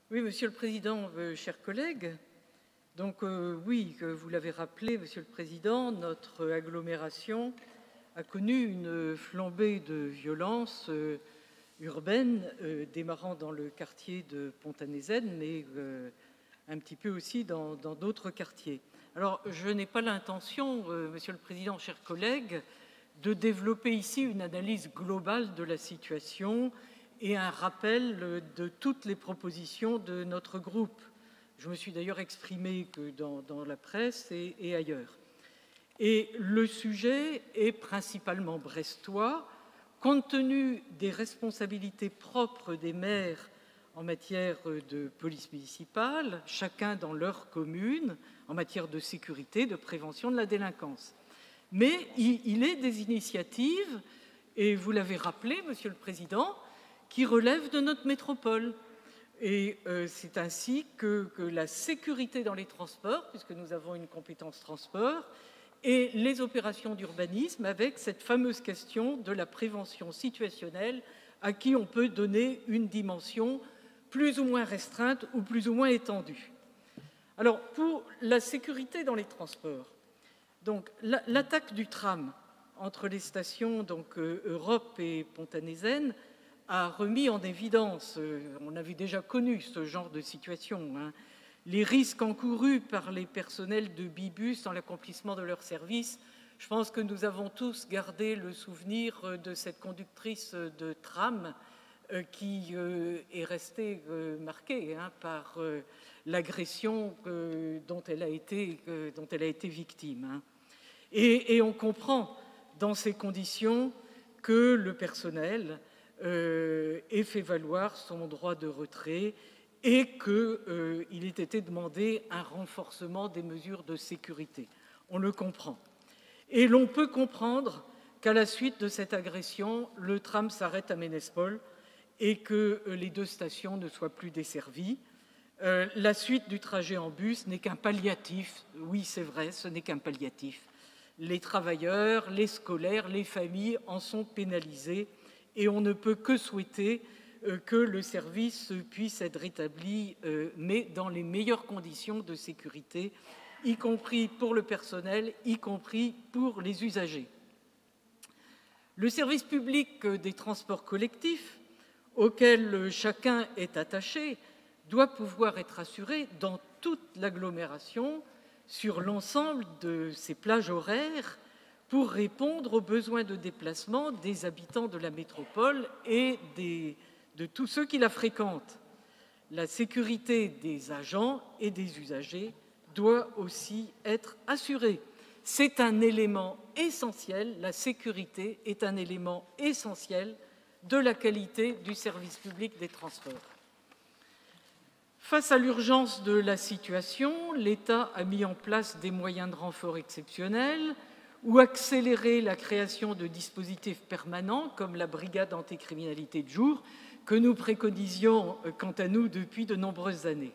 Oui, Monsieur le Président, chers collègues. Donc oui, vous l'avez rappelé, Monsieur le Président, notre agglomération a connu une flambée de violence urbaine, démarrant dans le quartier de Pont-à-Nézenne, mais un petit peu aussi dans d'autres quartiers. Alors, je n'ai pas l'intention, Monsieur le Président, chers collègues, de développer ici une analyse globale de la situation et un rappel de toutes les propositions de notre groupe. Je me suis d'ailleurs exprimé que dans la presse et ailleurs. Et le sujet est principalement brestois, compte tenu des responsabilités propres des maires en matière de police municipale, chacun dans leur commune, en matière de sécurité, de prévention de la délinquance. Mais il est des initiatives, et vous l'avez rappelé, Monsieur le Président, qui relèvent de notre métropole. Et c'est ainsi que la sécurité dans les transports, puisque nous avons une compétence transport, et les opérations d'urbanisme avec cette fameuse question de la prévention situationnelle à qui on peut donner une dimension plus ou moins restreinte ou plus ou moins étendue. Alors, pour la sécurité dans les transports, donc l'attaque du tram entre les stations Europe et Pont-à-Nézenne a remis en évidence, on avait déjà connu ce genre de situation, les risques encourus par les personnels de Bibus dans l'accomplissement de leur service. Je pense que nous avons tous gardé le souvenir de cette conductrice de tram qui est restée marquée par l'agression dont elle a été victime. Et on comprend dans ces conditions que le personnel ait fait valoir son droit de retrait et qu'il ait été demandé un renforcement des mesures de sécurité. On le comprend. Et l'on peut comprendre qu'à la suite de cette agression, le tram s'arrête à Ménespol et que les deux stations ne soient plus desservies. La suite du trajet en bus n'est qu'un palliatif. Oui, c'est vrai, ce n'est qu'un palliatif. Les travailleurs, les scolaires, les familles en sont pénalisés et on ne peut que souhaiter que le service puisse être rétabli, mais dans les meilleures conditions de sécurité, y compris pour le personnel, y compris pour les usagers. Le service public des transports collectifs, auquel chacun est attaché, doit pouvoir être assuré dans toute l'agglomération sur l'ensemble de ses plages horaires pour répondre aux besoins de déplacement des habitants de la métropole et de tous ceux qui la fréquentent. La sécurité des agents et des usagers doit aussi être assurée. C'est un élément essentiel, la sécurité est un élément essentiel de la qualité du service public des transports. Face à l'urgence de la situation, l'État a mis en place des moyens de renfort exceptionnels ou accéléré la création de dispositifs permanents comme la brigade anticriminalité de jour que nous préconisions quant à nous depuis de nombreuses années.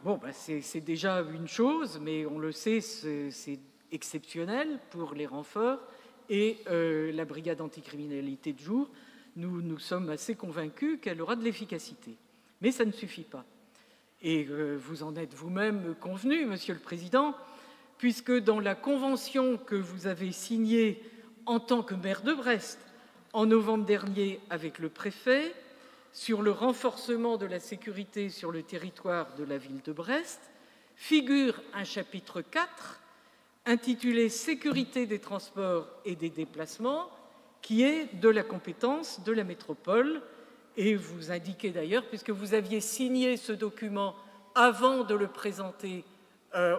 Bon, c'est déjà une chose, mais on le sait, c'est exceptionnel pour les renforts et la brigade anticriminalité de jour, nous sommes assez convaincus qu'elle aura de l'efficacité. Mais ça ne suffit pas. Et vous en êtes vous-même convenu, Monsieur le Président, puisque dans la convention que vous avez signée en tant que maire de Brest en novembre dernier avec le préfet sur le renforcement de la sécurité sur le territoire de la ville de Brest, figure un chapitre 4 intitulé « Sécurité des transports et des déplacements » qui est de la compétence de la métropole. Et vous indiquez d'ailleurs, puisque vous aviez signé ce document avant de le présenter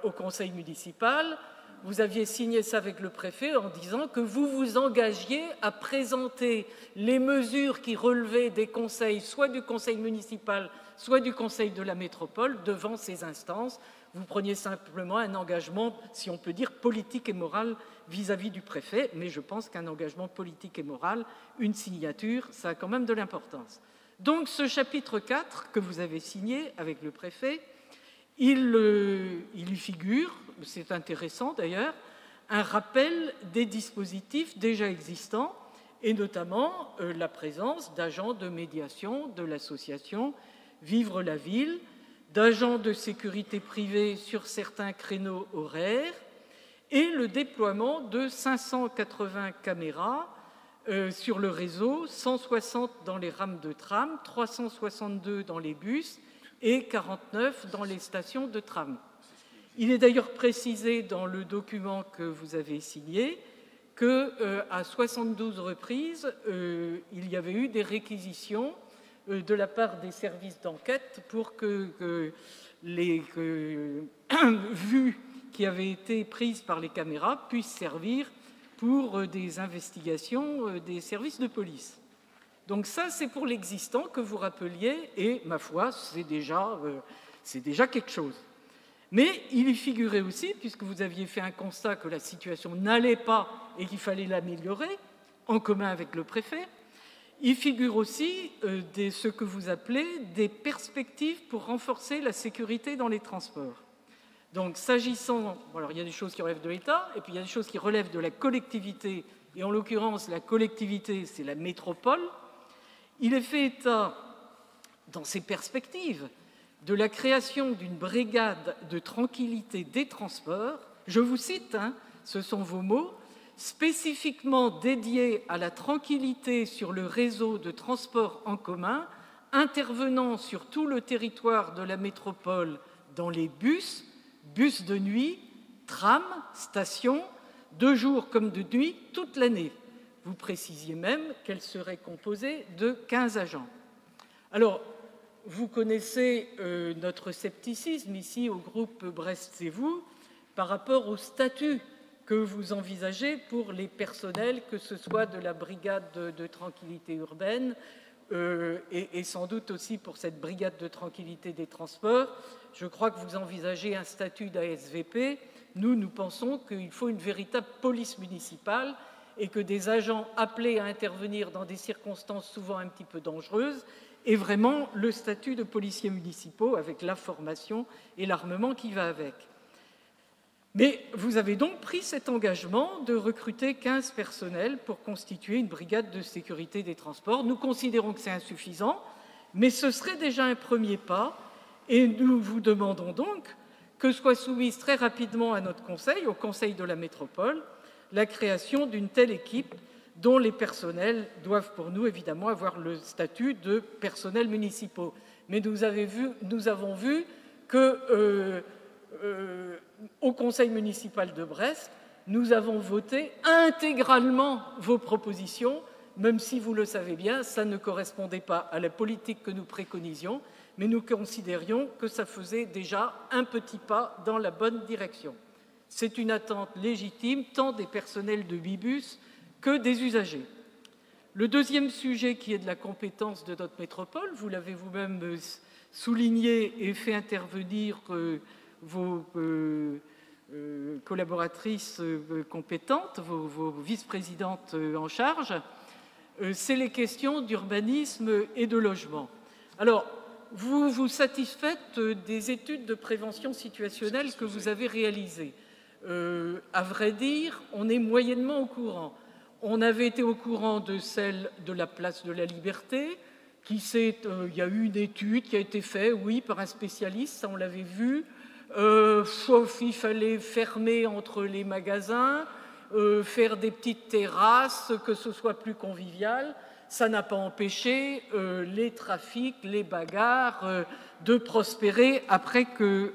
au conseil municipal, vous aviez signé ça avec le préfet en disant que vous vous engagiez à présenter les mesures qui relevaient des conseils, soit du conseil municipal, soit du conseil de la métropole, devant ces instances. Vous preniez simplement un engagement, si on peut dire, politique et moral vis-à-vis du préfet, mais je pense qu'un engagement politique et moral, une signature, ça a quand même de l'importance. Donc ce chapitre 4 que vous avez signé avec le préfet, il y figure, c'est intéressant d'ailleurs, un rappel des dispositifs déjà existants et notamment la présence d'agents de médiation de l'association Vivre la Ville, d'agents de sécurité privée sur certains créneaux horaires, et le déploiement de 580 caméras sur le réseau, 160 dans les rames de tram, 362 dans les bus et 49 dans les stations de tram. Il est d'ailleurs précisé dans le document que vous avez signé qu'à 72 reprises, il y avait eu des réquisitions de la part des services d'enquête pour que les vues qui avaient été prises par les caméras puissent servir pour des investigations des services de police. Donc ça, c'est pour l'existant que vous rappeliez, et ma foi, c'est déjà quelque chose. Mais il y figurait aussi, puisque vous aviez fait un constat que la situation n'allait pas et qu'il fallait l'améliorer, en commun avec le préfet, il figure aussi ce que vous appelez des perspectives pour renforcer la sécurité dans les transports. Donc, s'agissant, alors il y a des choses qui relèvent de l'État, et puis il y a des choses qui relèvent de la collectivité, et en l'occurrence, la collectivité, c'est la métropole. Il est fait état, dans ces perspectives, de la création d'une brigade de tranquillité des transports, je vous cite, ce sont vos mots, spécifiquement dédiée à la tranquillité sur le réseau de transport en commun, intervenant sur tout le territoire de la métropole dans les bus de nuit, trams, stations, de jour comme de nuit, toute l'année. Vous précisiez même qu'elle serait composée de 15 agents. Alors, vous connaissez notre scepticisme ici au groupe Brest C'est Vous par rapport au statut que vous envisagez pour les personnels, que ce soit de la brigade de tranquillité urbaine et sans doute aussi pour cette brigade de tranquillité des transports. Je crois que vous envisagez un statut d'ASVP. Nous pensons qu'il faut une véritable police municipale et que des agents appelés à intervenir dans des circonstances souvent un petit peu dangereuses aient vraiment le statut de policiers municipaux avec la formation et l'armement qui va avec. Mais vous avez donc pris cet engagement de recruter 15 personnels pour constituer une brigade de sécurité des transports. Nous considérons que c'est insuffisant, mais ce serait déjà un premier pas. Et nous vous demandons donc que soit soumise très rapidement à notre Conseil, au Conseil de la métropole, la création d'une telle équipe dont les personnels doivent pour nous évidemment avoir le statut de personnels municipaux. Mais nous avons vu que au Conseil municipal de Brest, nous avons voté intégralement vos propositions, même si, vous le savez bien, ça ne correspondait pas à la politique que nous préconisions, mais nous considérions que ça faisait déjà un petit pas dans la bonne direction. C'est une attente légitime, tant des personnels de Bibus que des usagers. Le deuxième sujet qui est de la compétence de notre métropole, vous l'avez vous-même souligné et fait intervenir vos collaboratrices compétentes, vos vice-présidentes en charge, c'est les questions d'urbanisme et de logement. Alors, vous vous satisfaites des études de prévention situationnelle que vous avez réalisées. À vrai dire, on est moyennement au courant. On avait été au courant de celle de la place de la Liberté, il y a eu une étude qui a été faite, oui, par un spécialiste, ça on l'avait vu, sauf il fallait fermer entre les magasins, faire des petites terrasses, que ce soit plus convivial. Ça n'a pas empêché les trafics, les bagarres de prospérer après que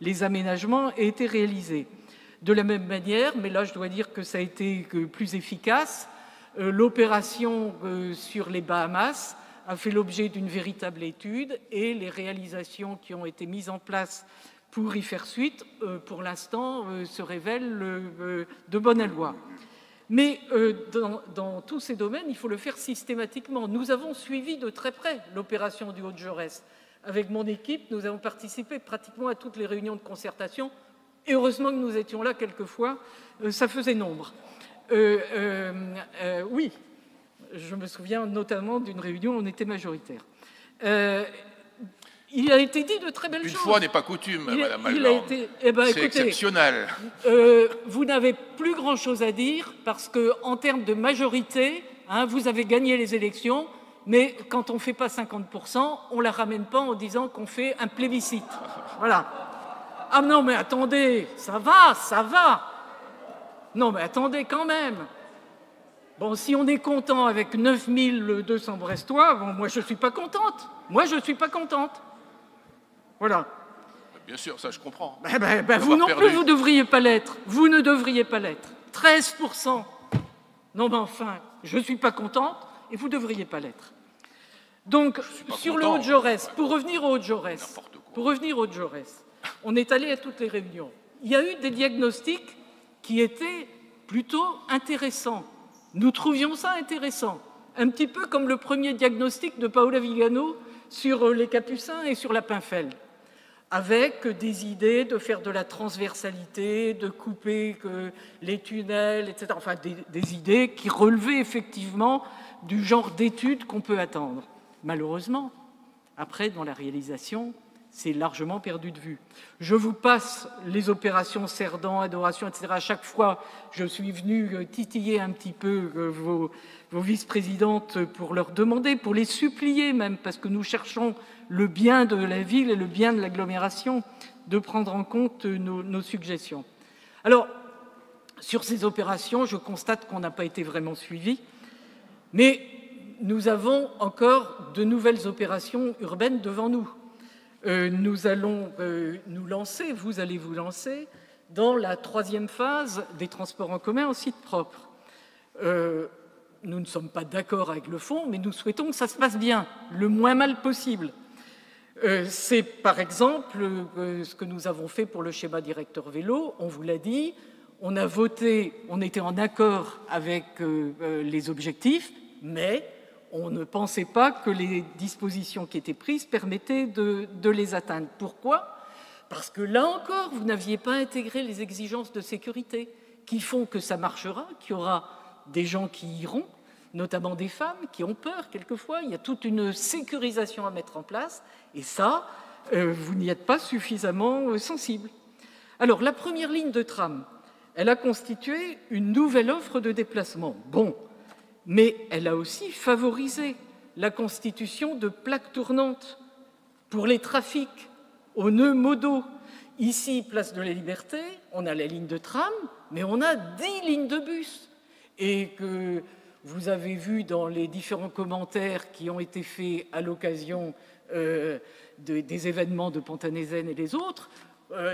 les aménagements aient été réalisés. De la même manière, mais là je dois dire que ça a été plus efficace, l'opération sur les Bahamas a fait l'objet d'une véritable étude et les réalisations qui ont été mises en place pour y faire suite, pour l'instant, se révèlent de bonne aloi. Mais dans tous ces domaines, il faut le faire systématiquement. Nous avons suivi de très près l'opération du Haut-de-Jaurès. Avec mon équipe, nous avons participé pratiquement à toutes les réunions de concertation. Et heureusement que nous étions là quelquefois, ça faisait nombre. Oui, je me souviens notamment d'une réunion où on était majoritaire. Il a été dit de très belles choses. Une fois n'est pas coutume, Madame Alban. C'est exceptionnel. Vous n'avez plus grand-chose à dire parce qu'en termes de majorité, vous avez gagné les élections, mais quand on ne fait pas 50%, on ne la ramène pas en disant qu'on fait un plébiscite. Voilà. Ah non, mais attendez, ça va, ça va. Non, mais attendez quand même. Bon, si on est content avec 9200 Brestois, bon, moi je ne suis pas contente. Moi je ne suis pas contente. Voilà. Bien sûr, ça je comprends. Vous non plus, vous ne devriez pas l'être. Vous ne devriez pas l'être. 13%. Non, mais enfin, je ne suis pas contente et vous ne devriez pas l'être. Donc, sur le Haut-de-Jaurès, pour revenir au Haut-de-Jaurès, on est allé à toutes les réunions. Il y a eu des diagnostics qui étaient plutôt intéressants. Nous trouvions ça intéressant. Un petit peu comme le premier diagnostic de Paola Vigano sur les Capucins et sur la Pinfel, avec des idées de faire de la transversalité, de couper les tunnels, etc. Enfin, des idées qui relevaient effectivement du genre d'études qu'on peut attendre. Malheureusement, après, dans la réalisation, c'est largement perdu de vue. Je vous passe les opérations Cerdan, Adoration, etc. À chaque fois, je suis venu titiller un petit peu vos vice-présidentes pour leur demander, pour les supplier même, parce que nous cherchons le bien de la ville et le bien de l'agglomération, de prendre en compte nos suggestions. Alors, sur ces opérations, je constate qu'on n'a pas été vraiment suivi, mais nous avons encore de nouvelles opérations urbaines devant nous. Nous allons nous lancer, vous allez vous lancer, dans la 3e phase des transports en commun en site propre. Nous ne sommes pas d'accord avec le fond, mais nous souhaitons que ça se passe bien, le moins mal possible. C'est par exemple ce que nous avons fait pour le schéma directeur vélo, on vous l'a dit, on a voté, on était en accord avec les objectifs, mais on ne pensait pas que les dispositions qui étaient prises permettaient de les atteindre. Pourquoi ? Parce que là encore, vous n'aviez pas intégré les exigences de sécurité qui font que ça marchera, qu'il y aura des gens qui iront, notamment des femmes qui ont peur quelquefois. Il y a toute une sécurisation à mettre en place et ça, vous n'y êtes pas suffisamment sensible. Alors, la première ligne de tram, elle a constitué une nouvelle offre de déplacement. Bon, mais elle a aussi favorisé la constitution de plaques tournantes pour les trafics aux nœuds modaux. Ici, place de la Liberté, on a la ligne de tram, mais on a 10 lignes de bus. Et que vous avez vu dans les différents commentaires qui ont été faits à l'occasion des événements de Pont-à-Nézen et les autres,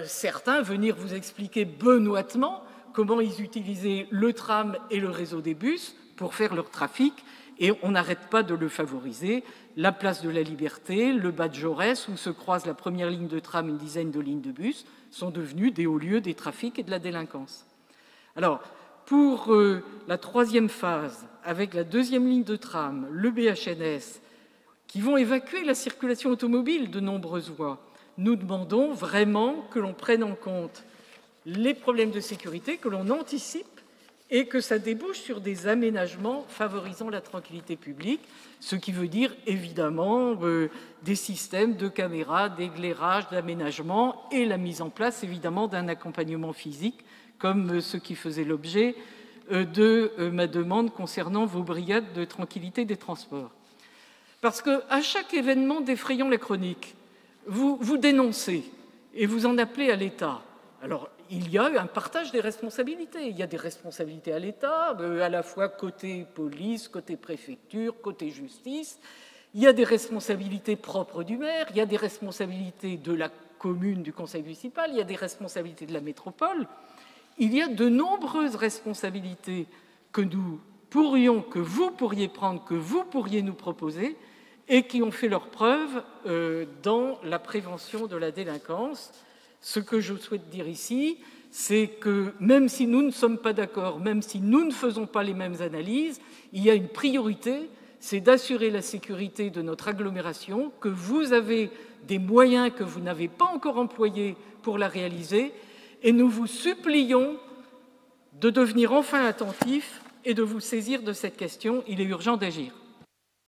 certains venir vous expliquer benoîtement comment ils utilisaient le tram et le réseau des bus pour faire leur trafic, et on n'arrête pas de le favoriser. La place de la Liberté, le bas de Jaurès, où se croisent la première ligne de tram et une dizaine de lignes de bus, sont devenus des hauts lieux des trafics et de la délinquance. Alors, pour la 3e phase, avec la 2e ligne de tram, le BHNS, qui vont évacuer la circulation automobile de nombreuses voies, nous demandons vraiment que l'on prenne en compte les problèmes de sécurité, que l'on anticipe et que ça débouche sur des aménagements favorisant la tranquillité publique, ce qui veut dire évidemment des systèmes de caméras, d'éclairage, d'aménagement et la mise en place évidemment d'un accompagnement physique comme ce qui faisait l'objet de ma demande concernant vos brigades de tranquillité des transports. Parce qu'à chaque événement défrayant la chronique, vous dénoncez et vous en appelez à l'État. Alors, il y a un partage des responsabilités. Il y a des responsabilités à l'État, à la fois côté police, côté préfecture, côté justice. Il y a des responsabilités propres du maire, il y a des responsabilités de la commune, du conseil municipal, il y a des responsabilités de la métropole. Il y a de nombreuses responsabilités que vous pourriez prendre, que vous pourriez nous proposer, et qui ont fait leur preuve dans la prévention de la délinquance. Ce que je souhaite dire ici, c'est que même si nous ne sommes pas d'accord, même si nous ne faisons pas les mêmes analyses, il y a une priorité, c'est d'assurer la sécurité de notre agglomération, que vous avez des moyens que vous n'avez pas encore employés pour la réaliser, et nous vous supplions de devenir enfin attentifs et de vous saisir de cette question. Il est urgent d'agir.